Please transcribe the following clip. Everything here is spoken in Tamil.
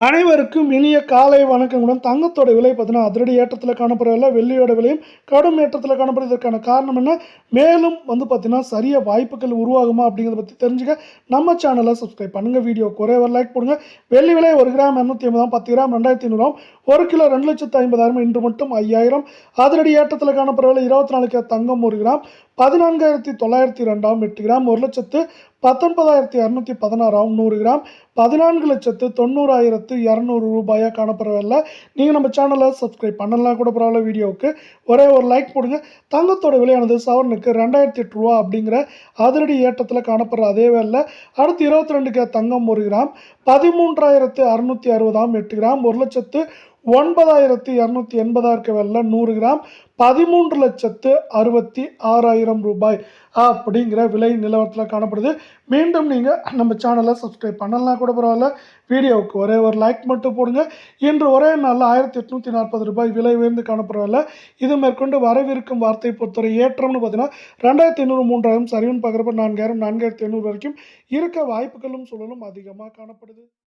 அனைவருக்கும் இனிய காலை வணக்கங்களுடன். தங்கத்தோட விலை பார்த்தீங்கன்னா அதிரடி ஏற்றத்தில் காணப்படவில்லை. வெள்ளியோட விலையும் கடும் ஏற்றத்தில் காணப்படுவதற்கான காரணம் என்ன, மேலும் பார்த்தீங்கன்னா சரிய வாய்ப்புகள் உருவாகுமா அப்படிங்கிறத பற்றி தெரிஞ்சுக்க நம்ம சேனலை சப்ஸ்கிரைப் பண்ணுங்கள். வீடியோக்கு ஒரே ஒரு லைக் போடுங்க. வெள்ளி விலை 1 கிராம் 250, 10 கிராம் 2500, 1 கிலோ 2,50,000, இன்று மட்டும் 5000. அதிரடி ஏற்றத்தில் காணப்படவில்லை. 24 கேரட் தங்கம் 1 கிராம் 14,902, 8 கிராம் 1,19,216, 100 கிராம் 14,90,200 ரூபாயாக காணப்படவில்லை. நீங்கள் நம்ம சேனலை சப்ஸ்கிரைப் பண்ணலாம் கூட பரவாயில்ல. வீடியோவுக்கு ஒரே ஒரு லைக் போடுங்க. தங்கத்தோட விலையானது சவரனுக்கு 2,008 ரூபா அப்படிங்கிற அதிரடி ஏற்றத்தில் காணப்படுற அதே வேலை அடுத்து 22 கேரட் தங்கம் 1 கிராம் 13,660, 8 கிராம் 1,09,280 இருக்க வெள்ள 100 கிராம் 13,66,000 ரூபாய் அப்படிங்கிற விலை நிலவரத்தில் காணப்படுது. மீண்டும் நீங்கள் நம்ம சேனலை சப்ஸ்கிரைப் பண்ணலாம் கூட பரவாயில்ல. வீடியோவுக்கு ஒரே ஒரு லைக் மட்டும் போடுங்க. இன்று ஒரே நாளில் 1,840 ரூபாய் விலை உயர்ந்து காணப்படவில்லை. இது மேற்கொண்டு வரவிருக்கும் வார்த்தை பொறுத்தவரை ஏற்றம்னு பார்த்தீங்கன்னா 2,500, 3,000, சரிவுன்னு பார்க்குறப்ப 4,000, 4,800 வரைக்கும் இருக்க வாய்ப்புகளும் சூழலும் அதிகமாக காணப்படுது.